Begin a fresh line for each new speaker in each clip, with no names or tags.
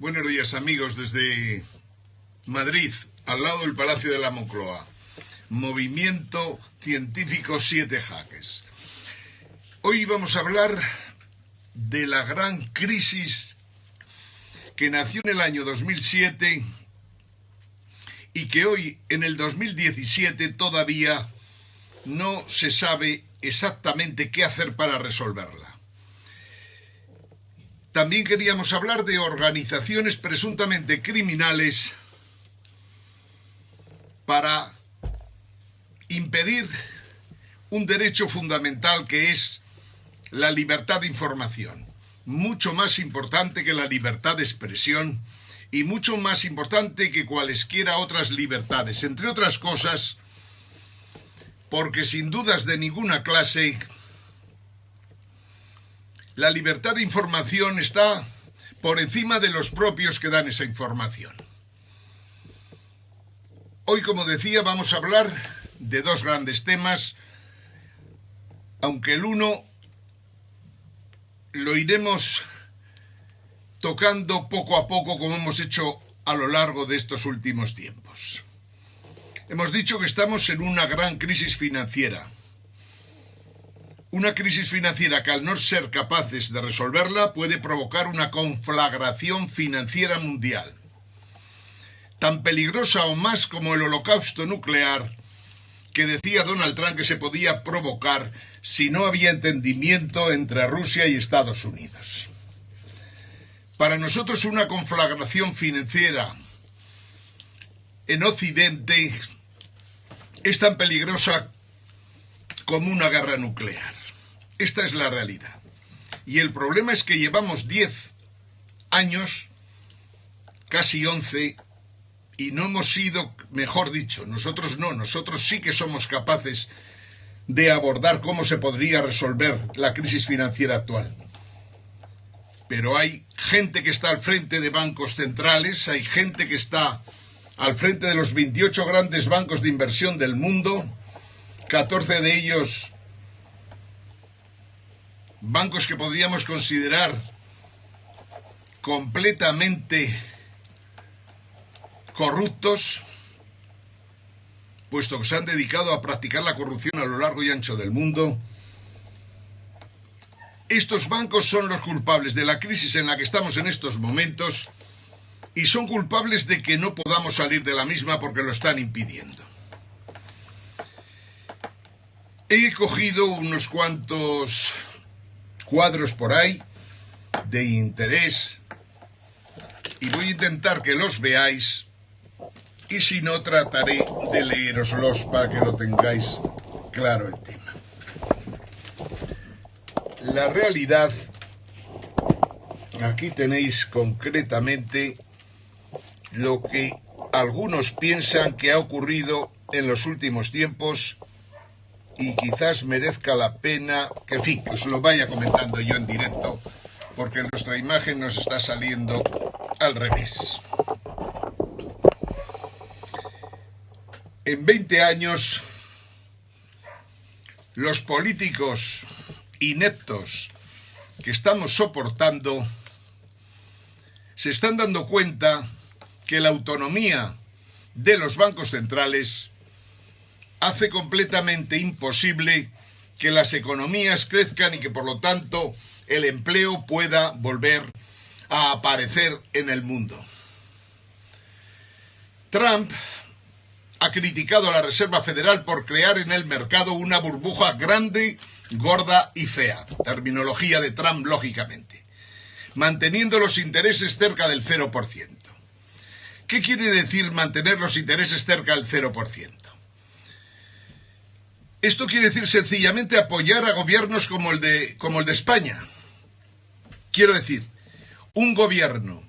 Buenos días, amigos, desde Madrid, al lado del Palacio de la Moncloa. Movimiento Científico 7 Jaques. Hoy vamos a hablar de la gran crisis que nació en el año 2007 y que hoy, en el 2017, todavía no se sabe exactamente qué hacer para resolverla. También queríamos hablar de organizaciones presuntamente criminales para impedir un derecho fundamental que es la libertad de información, mucho más importante que la libertad de expresión y mucho más importante que cualesquiera otras libertades, entre otras cosas, porque sin dudas de ninguna clase la libertad de información está por encima de los propios que dan esa información. Hoy, como decía, vamos a hablar de dos grandes temas, aunque el uno lo iremos tocando poco a poco, como hemos hecho a lo largo de estos últimos tiempos. Hemos dicho que estamos en una gran crisis financiera. Una crisis financiera que, al no ser capaces de resolverla, puede provocar una conflagración financiera mundial, tan peligrosa o más como el holocausto nuclear que decía Donald Trump que se podía provocar si no había entendimiento entre Rusia y Estados Unidos. Para nosotros, una conflagración financiera en Occidente es tan peligrosa como una guerra nuclear. Esta es la realidad. Y el problema es que llevamos 10 años, casi 11, y no hemos sido, mejor dicho, nosotros sí que somos capaces de abordar cómo se podría resolver la crisis financiera actual. Pero hay gente que está al frente de bancos centrales, hay gente que está al frente de los 28 grandes bancos de inversión del mundo, 14 de ellos bancos que podríamos considerar completamente corruptos, puesto que se han dedicado a practicar la corrupción a lo largo y ancho del mundo. Estos bancos son los culpables de la crisis en la que estamos en estos momentos y son culpables de que no podamos salir de la misma porque lo están impidiendo. He cogido unos cuantos cuadros por ahí de interés y voy a intentar que los veáis, y si no, trataré de leeroslos para que lo tengáis claro el tema. La realidad, aquí tenéis concretamente lo que algunos piensan que ha ocurrido en los últimos tiempos y quizás merezca la pena que, en fin, que os lo vaya comentando yo en directo, porque nuestra imagen nos está saliendo al revés. En 20 años, los políticos ineptos que estamos soportando se están dando cuenta que la autonomía de los bancos centrales hace completamente imposible que las economías crezcan y que, por lo tanto, el empleo pueda volver a aparecer en el mundo. Trump ha criticado a la Reserva Federal por crear en el mercado una burbuja grande, gorda y fea, terminología de Trump, lógicamente, manteniendo los intereses cerca del 0%. ¿Qué quiere decir mantener los intereses cerca del 0%? Esto quiere decir sencillamente apoyar a gobiernos como el de España. Quiero decir, un gobierno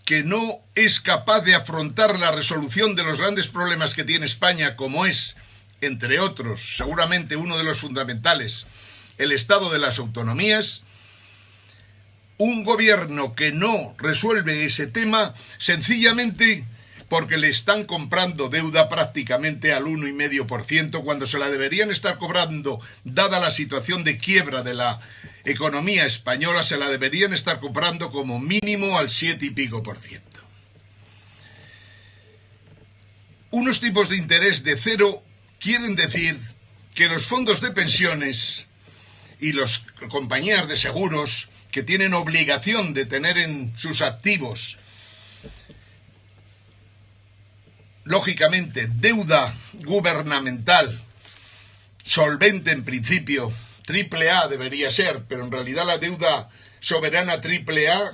que no es capaz de afrontar la resolución de los grandes problemas que tiene España, como es, entre otros, seguramente uno de los fundamentales, el estado de las autonomías. Un gobierno que no resuelve ese tema sencillamente porque le están comprando deuda prácticamente al 1,5%, cuando se la deberían estar cobrando, dada la situación de quiebra de la economía española, se la deberían estar comprando como mínimo al 7 y pico por ciento. Unos tipos de interés de cero quieren decir que los fondos de pensiones y las compañías de seguros, que tienen obligación de tener en sus activos, lógicamente, deuda gubernamental solvente en principio, AAA debería ser, pero en realidad la deuda soberana AAA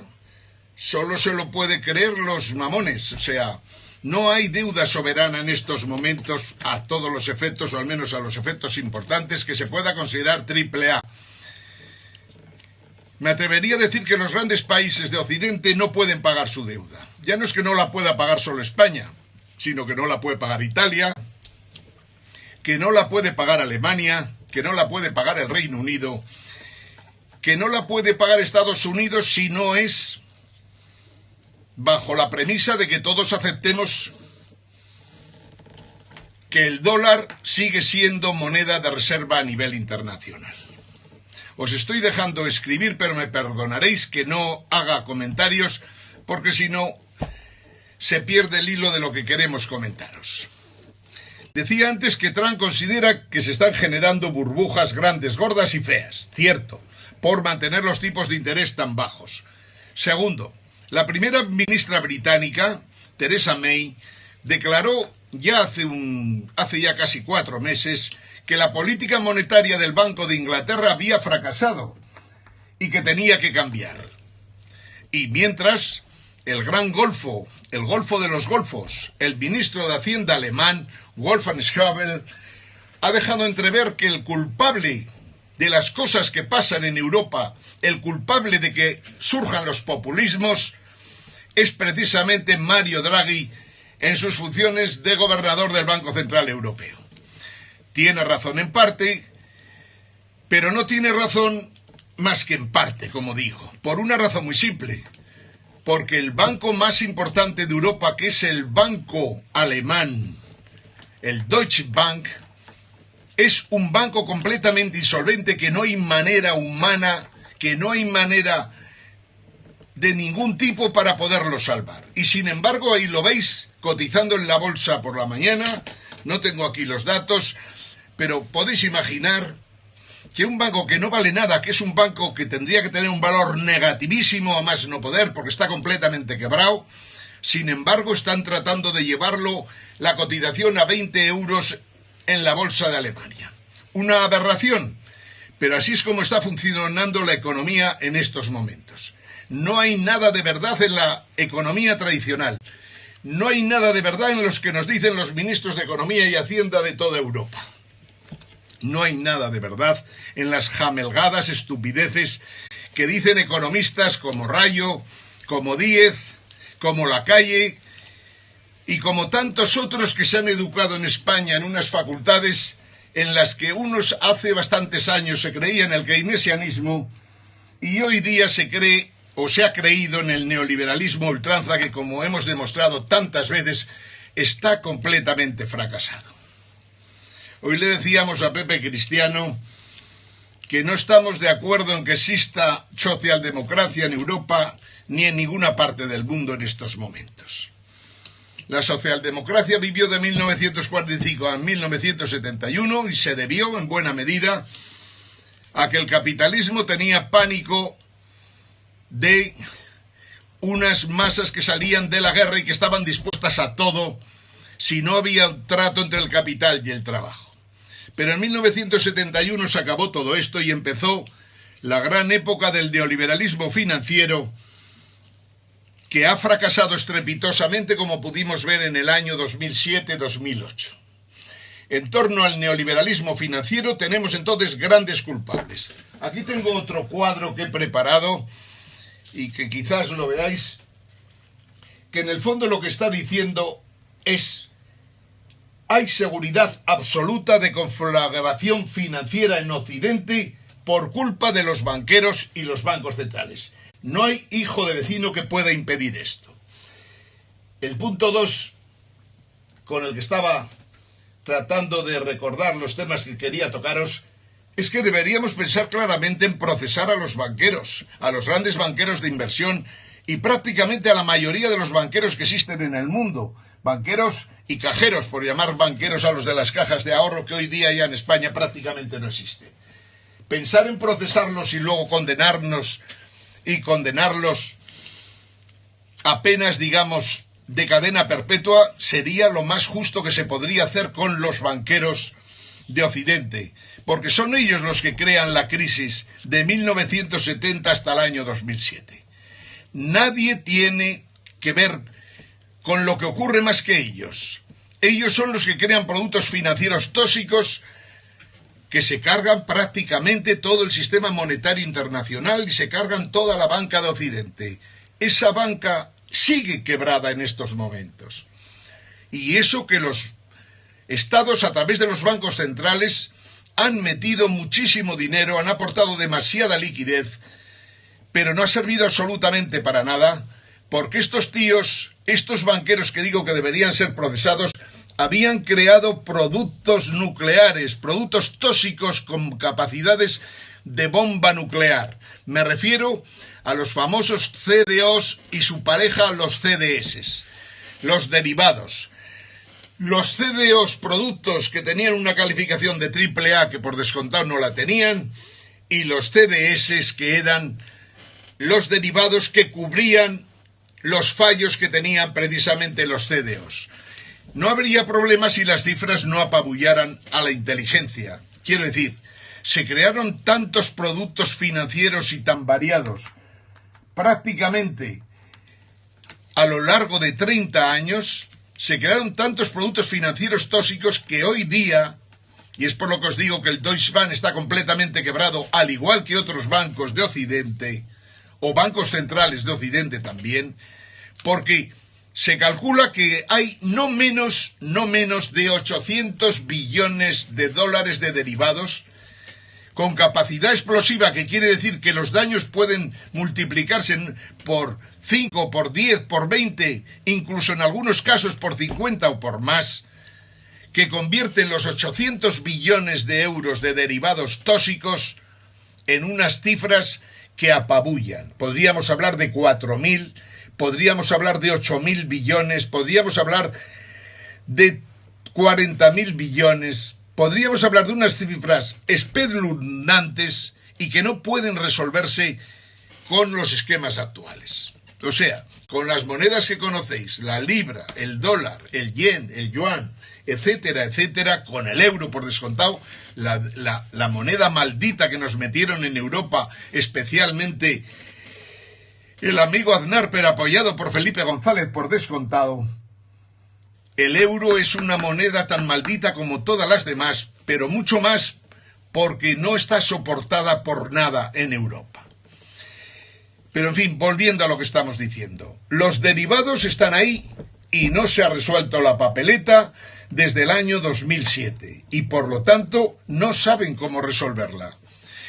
solo se lo puede creer los mamones. O sea, no hay deuda soberana en estos momentos a todos los efectos, o al menos a los efectos importantes, que se pueda considerar AAA. Me atrevería a decir que los grandes países de Occidente no pueden pagar su deuda. Ya no es que no la pueda pagar solo España, sino que no la puede pagar Italia, que no la puede pagar Alemania, que no la puede pagar el Reino Unido, que no la puede pagar Estados Unidos si no es bajo la premisa de que todos aceptemos que el dólar sigue siendo moneda de reserva a nivel internacional. Os estoy dejando escribir, pero me perdonaréis que no haga comentarios, porque si no se pierde el hilo de lo que queremos comentaros. Decía antes que Trump considera que se están generando burbujas grandes, gordas y feas. Cierto, por mantener los tipos de interés tan bajos. Segundo, la primera ministra británica, Theresa May, declaró ya hace ya casi 4 meses que la política monetaria del Banco de Inglaterra había fracasado y que tenía que cambiar. Y mientras, el gran golfo, el golfo de los golfos, el ministro de Hacienda alemán, Wolfgang Schäuble, ha dejado entrever que el culpable de las cosas que pasan en Europa, el culpable de que surjan los populismos, es precisamente Mario Draghi en sus funciones de gobernador del Banco Central Europeo. Tiene razón en parte, pero no tiene razón más que en parte, como digo, por una razón muy simple. Porque el banco más importante de Europa, que es el banco alemán, el Deutsche Bank, es un banco completamente insolvente, que no hay manera humana, que no hay manera de ningún tipo para poderlo salvar. Y sin embargo, ahí lo veis, cotizando en la bolsa por la mañana. No tengo aquí los datos, pero podéis imaginar que un banco que no vale nada, que es un banco que tendría que tener un valor negativísimo a más no poder, porque está completamente quebrado, sin embargo están tratando de llevarlo la cotización a 20 euros en la bolsa de Alemania. Una aberración, pero así es como está funcionando la economía en estos momentos. No hay nada de verdad en la economía tradicional. No hay nada de verdad en los que nos dicen los ministros de Economía y Hacienda de toda Europa. No hay nada de verdad en las jamelgadas estupideces que dicen economistas como Rayo, como Díez, como Lacalle y como tantos otros que se han educado en España en unas facultades en las que unos hace bastantes años se creían en el keynesianismo y hoy día se cree o se ha creído en el neoliberalismo ultranza, que, como hemos demostrado tantas veces, está completamente fracasado. Hoy le decíamos a Pepe Cristiano que no estamos de acuerdo en que exista socialdemocracia en Europa ni en ninguna parte del mundo en estos momentos. La socialdemocracia vivió de 1945 a 1971 y se debió, en buena medida, a que el capitalismo tenía pánico de unas masas que salían de la guerra y que estaban dispuestas a todo si no había un trato entre el capital y el trabajo. Pero en 1971 se acabó todo esto y empezó la gran época del neoliberalismo financiero, que ha fracasado estrepitosamente, como pudimos ver en el año 2007-2008. En torno al neoliberalismo financiero tenemos entonces grandes culpables. Aquí tengo otro cuadro que he preparado y que quizás lo veáis, que en el fondo lo que está diciendo es: hay seguridad absoluta de conflagración financiera en Occidente por culpa de los banqueros y los bancos centrales. No hay hijo de vecino que pueda impedir esto. El punto 2 con el que estaba tratando de recordar los temas que quería tocaros, es que deberíamos pensar claramente en procesar a los banqueros, a los grandes banqueros de inversión y prácticamente a la mayoría de los banqueros que existen en el mundo. Banqueros y cajeros, por llamar banqueros a los de las cajas de ahorro, que hoy día ya en España prácticamente no existe. Pensar en procesarlos y luego condenarlos a penas, digamos, de cadena perpetua sería lo más justo que se podría hacer con los banqueros de Occidente, porque son ellos los que crean la crisis de 1970 hasta el año 2007. Nadie tiene que ver con lo que ocurre más que ellos. Ellos son los que crean productos financieros tóxicos que se cargan prácticamente todo el sistema monetario internacional y se cargan toda la banca de Occidente. Esa banca sigue quebrada en estos momentos. Y eso que los estados, a través de los bancos centrales, han metido muchísimo dinero, han aportado demasiada liquidez, pero no ha servido absolutamente para nada, porque estos tíos, estos banqueros que digo que deberían ser procesados, habían creado productos nucleares, productos tóxicos con capacidades de bomba nuclear. Me refiero a los famosos CDOs y su pareja, los CDS, los derivados. Los CDOs, productos que tenían una calificación de AAA, que por descontado no la tenían, y los CDS, que eran los derivados que cubrían los fallos que tenían precisamente los CDOs. No habría problema si las cifras no apabullaran a la inteligencia. Quiero decir, se crearon tantos productos financieros y tan variados, prácticamente a lo largo de 30 años, se crearon tantos productos financieros tóxicos que hoy día, y es por lo que os digo que el Deutsche Bank está completamente quebrado, al igual que otros bancos de Occidente, o bancos centrales de Occidente también, porque se calcula que hay no menos de 800 billones de dólares de derivados con capacidad explosiva, que quiere decir que los daños pueden multiplicarse por 5, por 10, por 20, incluso en algunos casos por 50 o por más, que convierten los 800 billones de euros de derivados tóxicos en unas cifras que apabullan. Podríamos hablar de 4.000, podríamos hablar de 8.000 billones, podríamos hablar de 40.000 billones, podríamos hablar de unas cifras espeluznantes y que no pueden resolverse con los esquemas actuales. O sea, con las monedas que conocéis, la libra, el dólar, el yen, el yuan, etcétera, etcétera, con el euro por descontado, la moneda maldita que nos metieron en Europa, especialmente el amigo Aznar, pero apoyado por Felipe González por descontado. El euro es una moneda tan maldita como todas las demás, pero mucho más porque no está soportada por nada en Europa. Pero en fin, volviendo a lo que estamos diciendo. Los derivados están ahí y no se ha resuelto la papeleta desde el año 2007 y por lo tanto no saben cómo resolverla.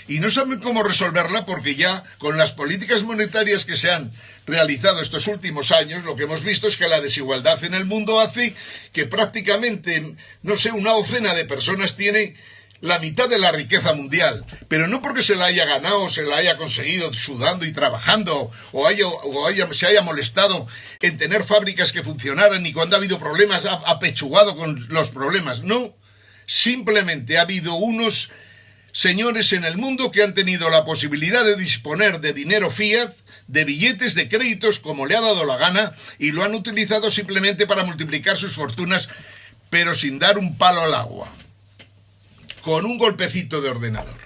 Y no saben cómo resolverla porque ya con las políticas monetarias que se han realizado estos últimos años, lo que hemos visto es que la desigualdad en el mundo hace que prácticamente, no sé, una docena de personas tiene la mitad de la riqueza mundial, pero no porque se la haya ganado o se la haya conseguido sudando y trabajando se haya molestado en tener fábricas que funcionaran y cuando ha habido problemas ha apechugado con los problemas. No, simplemente ha habido unos señores en el mundo que han tenido la posibilidad de disponer de dinero fiat, de billetes de créditos como le ha dado la gana y lo han utilizado simplemente para multiplicar sus fortunas, pero sin dar un palo al agua, con un golpecito de ordenador,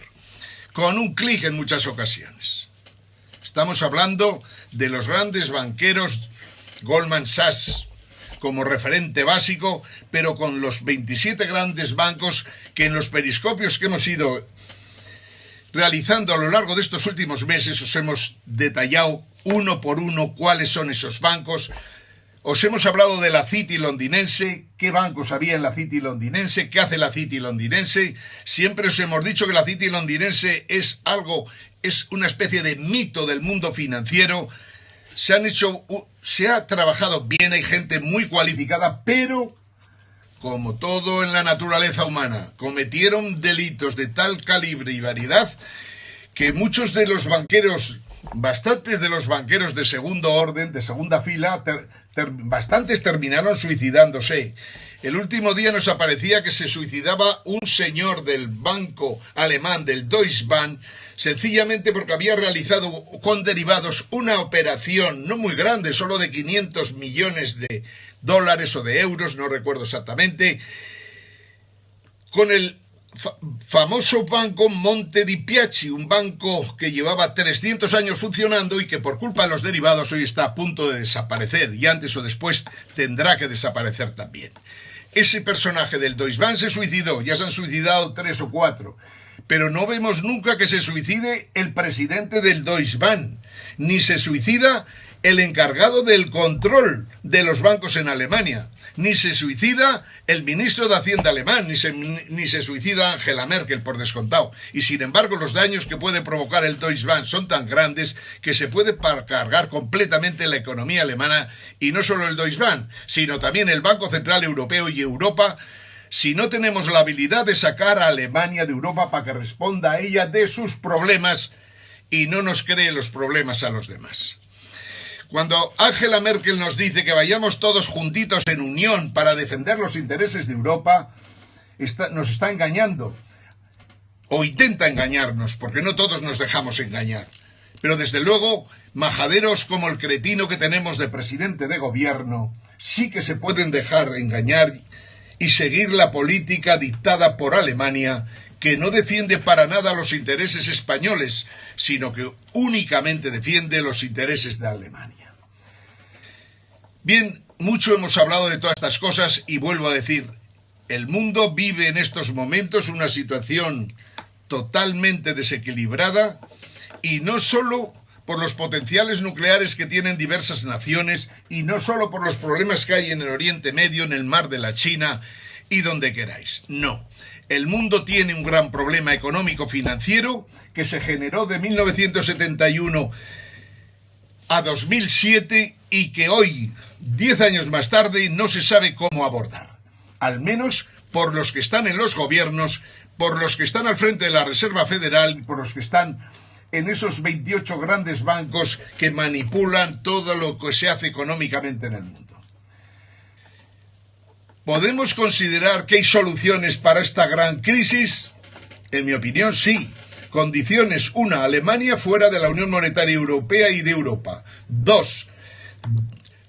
con un clic en muchas ocasiones. Estamos hablando de los grandes banqueros, Goldman Sachs como referente básico, pero con los 27 grandes bancos que en los periscopios que hemos ido realizando a lo largo de estos últimos meses os hemos detallado uno por uno cuáles son esos bancos. Os hemos hablado de la City londinense, qué bancos había en la City londinense, qué hace la City londinense. Siempre os hemos dicho que la City londinense es una especie de mito del mundo financiero. Se ha trabajado bien, hay gente muy cualificada, pero como todo en la naturaleza humana, cometieron delitos de tal calibre y variedad que muchos de los banqueros, bastantes de los banqueros de segundo orden, de segunda fila, bastantes terminaron suicidándose. El último día nos aparecía que se suicidaba un señor del banco alemán, del Deutsche Bank, sencillamente porque había realizado con derivados una operación no muy grande, solo de 500 millones de dólares o de euros, no recuerdo exactamente, con el famoso banco Monte di Piazzi, un banco que llevaba 300 años funcionando y que por culpa de los derivados hoy está a punto de desaparecer y antes o después tendrá que desaparecer también. Ese personaje del Deutsche Bank se suicidó, ya se han suicidado 3 o 4, pero no vemos nunca que se suicide el presidente del Deutsche Bank, ni se suicida el encargado del control de los bancos en Alemania, ni se suicida el ministro de Hacienda alemán, ni se suicida Angela Merkel, por descontado. Y sin embargo los daños que puede provocar el Deutsche Bank son tan grandes que se puede cargar completamente la economía alemana, y no solo el Deutsche Bank, sino también el Banco Central Europeo y Europa, si no tenemos la habilidad de sacar a Alemania de Europa para que responda a ella de sus problemas y no nos cree los problemas a los demás. Cuando Angela Merkel nos dice que vayamos todos juntitos en unión para defender los intereses de Europa, nos está engañando, o intenta engañarnos, porque no todos nos dejamos engañar. Pero desde luego, majaderos como el cretino que tenemos de presidente de gobierno, sí que se pueden dejar engañar y seguir la política dictada por Alemania, que no defiende para nada los intereses españoles, sino que únicamente defiende los intereses de Alemania. Bien, mucho hemos hablado de todas estas cosas y vuelvo a decir, el mundo vive en estos momentos una situación totalmente desequilibrada, y no solo por los potenciales nucleares que tienen diversas naciones, y no solo por los problemas que hay en el Oriente Medio, en el Mar de la China y donde queráis. No, el mundo tiene un gran problema económico-financiero que se generó de 1971 a 2007 y que hoy, 10 años más tarde, no se sabe cómo abordar. Al menos por los que están en los gobiernos, por los que están al frente de la Reserva Federal y por los que están en esos 28 grandes bancos que manipulan todo lo que se hace económicamente en el mundo. ¿Podemos considerar que hay soluciones para esta gran crisis? En mi opinión, sí. Condiciones: 1, Alemania fuera de la Unión Monetaria Europea y de Europa. 2,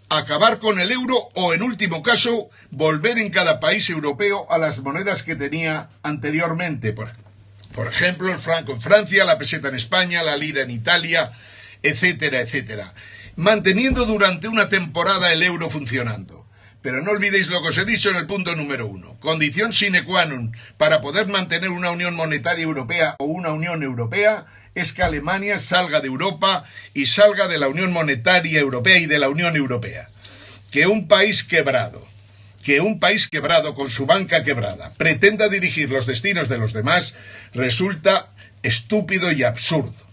acabar con el euro o, en último caso, volver en cada país europeo a las monedas que tenía anteriormente. Por ejemplo, el franco en Francia, la peseta en España, la lira en Italia, etcétera, etcétera. Manteniendo durante una temporada el euro funcionando. Pero no olvidéis lo que os he dicho en el punto número 1. Condición sine qua non para poder mantener una Unión Monetaria Europea o una Unión Europea es que Alemania salga de Europa y salga de la Unión Monetaria Europea y de la Unión Europea. Que un país quebrado con su banca quebrada pretenda dirigir los destinos de los demás resulta estúpido y absurdo.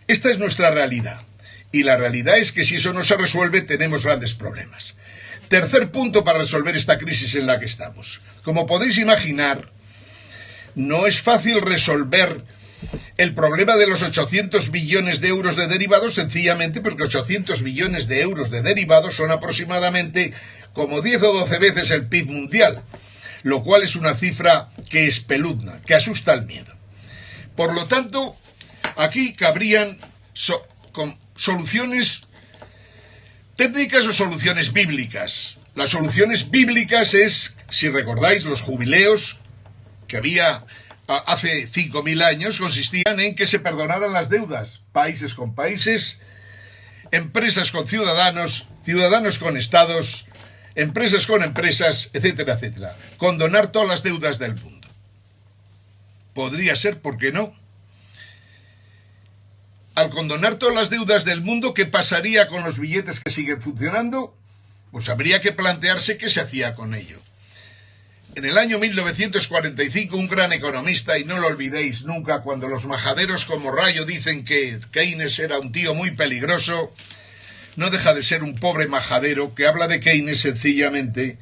Esta es nuestra realidad. Y la realidad es que si eso no se resuelve tenemos grandes problemas. Tercer punto para resolver esta crisis en la que estamos. Como podéis imaginar, no es fácil resolver el problema de los 800 billones de euros de derivados, sencillamente porque 800 billones de euros de derivados son aproximadamente como 10 o 12 veces el PIB mundial, lo cual es una cifra que espeluzna, que asusta al miedo. Por lo tanto, aquí cabrían soluciones técnicas o soluciones bíblicas. Las soluciones bíblicas es, si recordáis, los jubileos que había hace 5.000 años, consistían en que se perdonaran las deudas, países con países, empresas con ciudadanos, ciudadanos con estados, empresas con empresas, etcétera, etcétera. Condonar todas las deudas del mundo. Podría ser, ¿por qué no? Al condonar todas las deudas del mundo, ¿qué pasaría con los billetes que siguen funcionando? Pues habría que plantearse qué se hacía con ello. En el año 1945, un gran economista, y no lo olvidéis nunca, cuando los majaderos como Rayo dicen que Keynes era un tío muy peligroso, no deja de ser un pobre majadero que habla de Keynes sencillamente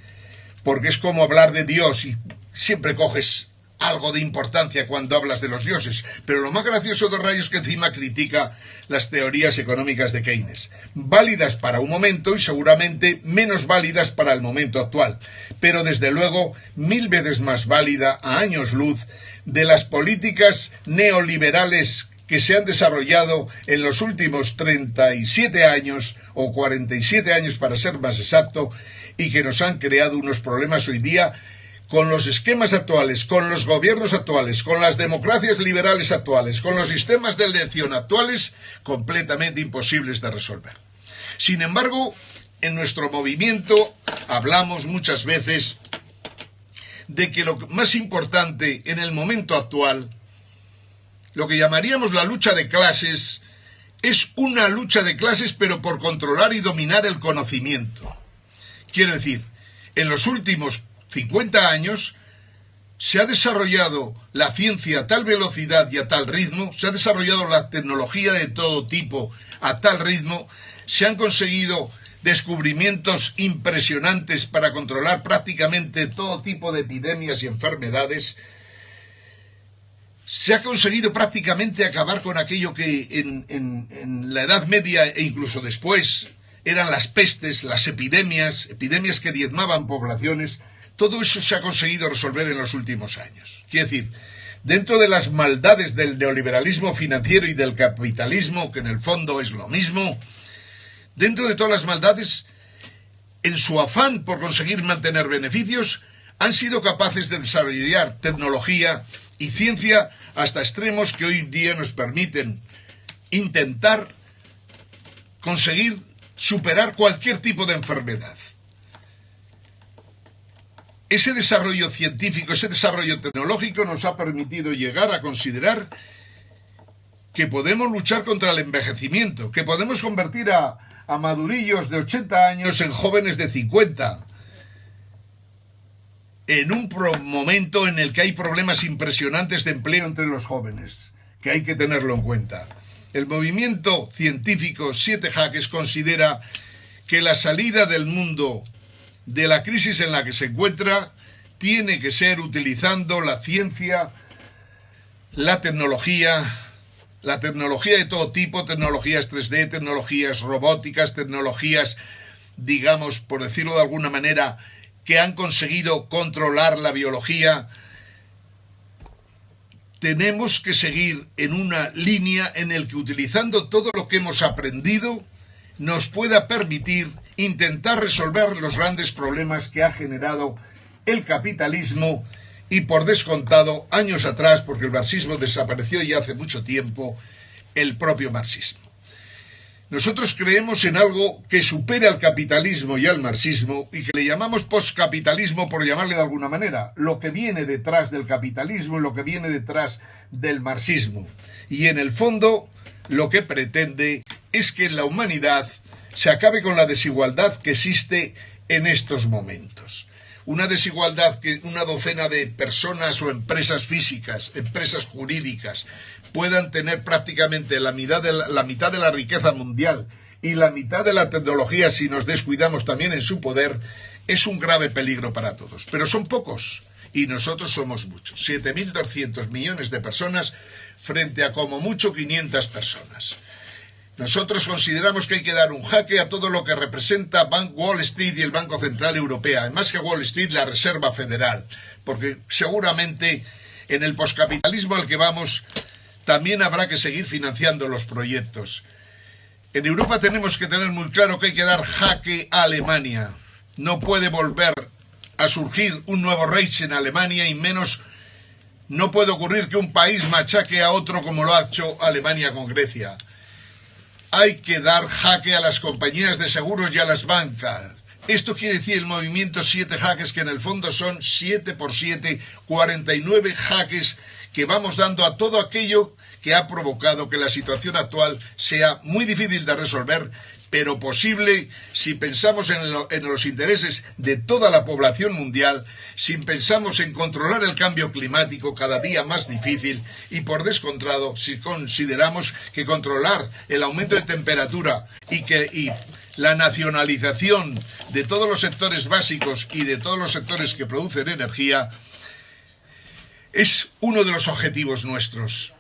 porque es como hablar de Dios y siempre coges algo de importancia cuando hablas de los dioses, pero lo más gracioso de Rayo es que encima critica las teorías económicas de Keynes, válidas para un momento y seguramente menos válidas para el momento actual, pero desde luego 1000 veces más válida a años luz de las políticas neoliberales que se han desarrollado en los últimos 37 años o 47 años para ser más exacto, y que nos han creado unos problemas hoy día con los esquemas actuales, con los gobiernos actuales, con las democracias liberales actuales, con los sistemas de elección actuales, completamente imposibles de resolver. Sin embargo, en nuestro movimiento hablamos muchas veces de que lo más importante en el momento actual, lo que llamaríamos la lucha de clases, es una lucha de clases pero por controlar y dominar el conocimiento. Quiero decir, en los últimos 50 años se ha desarrollado la ciencia a tal velocidad y a tal ritmo, se ha desarrollado la tecnología de todo tipo a tal ritmo, se han conseguido descubrimientos impresionantes para controlar prácticamente todo tipo de epidemias y enfermedades. Se ha conseguido prácticamente acabar con aquello que en la Edad Media e incluso después eran las pestes, las epidemias que diezmaban poblaciones. Todo eso se ha conseguido resolver en los últimos años. Quiere decir, dentro de las maldades del neoliberalismo financiero y del capitalismo, que en el fondo es lo mismo, dentro de todas las maldades, en su afán por conseguir mantener beneficios, han sido capaces de desarrollar tecnología y ciencia hasta extremos que hoy día nos permiten intentar conseguir superar cualquier tipo de enfermedad. Ese desarrollo científico, ese desarrollo tecnológico nos ha permitido llegar a considerar que podemos luchar contra el envejecimiento, que podemos convertir a madurillos de 80 años en jóvenes de 50, en un momento en el que hay problemas impresionantes de empleo entre los jóvenes, que hay que tenerlo en cuenta. El movimiento científico 7 Jaques considera que la salida del mundo de la crisis en la que se encuentra tiene que ser utilizando la ciencia, la tecnología de todo tipo, tecnologías 3D, tecnologías robóticas, tecnologías, digamos, por decirlo de alguna manera, que han conseguido controlar la biología. Tenemos que seguir en una línea en la que, utilizando todo lo que hemos aprendido, nos pueda permitir intentar resolver los grandes problemas que ha generado el capitalismo y, por descontado, años atrás, porque el marxismo desapareció ya hace mucho tiempo, el propio marxismo. Nosotros creemos en algo que supere al capitalismo y al marxismo y que le llamamos poscapitalismo, por llamarle de alguna manera, lo que viene detrás del capitalismo y lo que viene detrás del marxismo. Y en el fondo lo que pretende es que en la humanidad se acabe con la desigualdad que existe en estos momentos. Una desigualdad que una docena de personas o empresas físicas, empresas jurídicas, puedan tener prácticamente la mitad de la riqueza mundial y la mitad de la tecnología, si nos descuidamos también en su poder, es un grave peligro para todos. Pero son pocos y nosotros somos muchos. 7.200 millones de personas frente a como mucho 500 personas. Nosotros consideramos que hay que dar un jaque a todo lo que representa Wall Street y el Banco Central Europeo, más que Wall Street, la Reserva Federal, porque seguramente en el poscapitalismo al que vamos también habrá que seguir financiando los proyectos. En Europa tenemos que tener muy claro que hay que dar jaque a Alemania. No puede volver a surgir un nuevo Reich en Alemania y menos no puede ocurrir que un país machaque a otro como lo ha hecho Alemania con Grecia. Hay que dar jaque a las compañías de seguros y a las bancas. Esto quiere decir el movimiento 7 jaques, que en el fondo son 7 por 7, 49 jaques que vamos dando a todo aquello que ha provocado que la situación actual sea muy difícil de resolver, pero posible si pensamos en los intereses de toda la población mundial, si pensamos en controlar el cambio climático cada día más difícil y, por descontado, si consideramos que controlar el aumento de temperatura y la nacionalización de todos los sectores básicos y de todos los sectores que producen energía, es uno de los objetivos nuestros.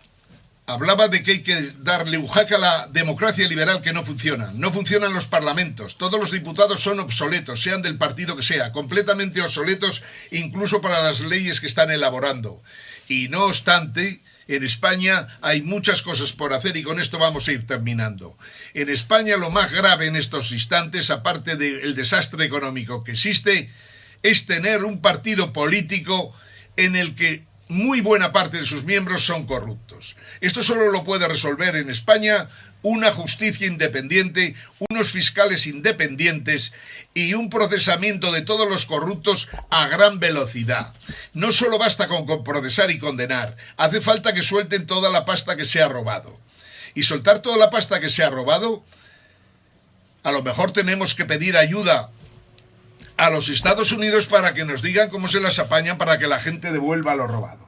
Hablaba de que hay que darle un jaque a la democracia liberal que no funciona. No funcionan los parlamentos. Todos los diputados son obsoletos, sean del partido que sea, completamente obsoletos, incluso para las leyes que están elaborando. Y no obstante, en España hay muchas cosas por hacer y con esto vamos a ir terminando. En España lo más grave en estos instantes, aparte del desastre económico que existe, es tener un partido político en el que muy buena parte de sus miembros son corruptos. Esto solo lo puede resolver en España una justicia independiente, unos fiscales independientes y un procesamiento de todos los corruptos a gran velocidad. No solo basta con procesar y condenar, hace falta que suelten toda la pasta que se ha robado. Y soltar toda la pasta que se ha robado, a lo mejor tenemos que pedir ayuda a los Estados Unidos para que nos digan cómo se las apañan para que la gente devuelva lo robado.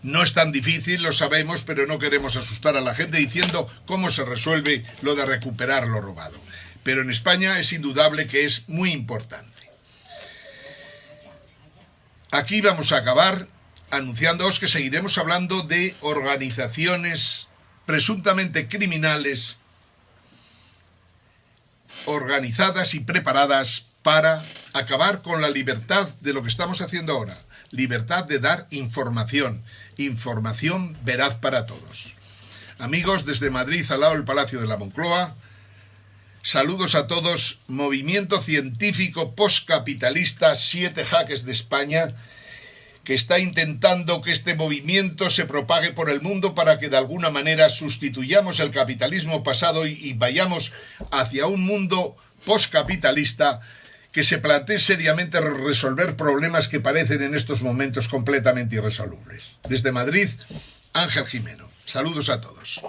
No es tan difícil, lo sabemos, pero no queremos asustar a la gente diciendo cómo se resuelve lo de recuperar lo robado. Pero en España es indudable que es muy importante. Aquí vamos a acabar anunciándoos que seguiremos hablando de organizaciones presuntamente criminales, organizadas y preparadas para acabar con la libertad de lo que estamos haciendo ahora. Libertad de dar información, información veraz para todos. Amigos, desde Madrid, al lado del Palacio de la Moncloa, saludos a todos. Movimiento Científico Postcapitalista 7 Jaques de España, que está intentando que este movimiento se propague por el mundo para que de alguna manera sustituyamos el capitalismo pasado y vayamos hacia un mundo postcapitalista que se plantee seriamente resolver problemas que parecen en estos momentos completamente irresolubles. Desde Madrid, Ángel Jimeno. Saludos a todos.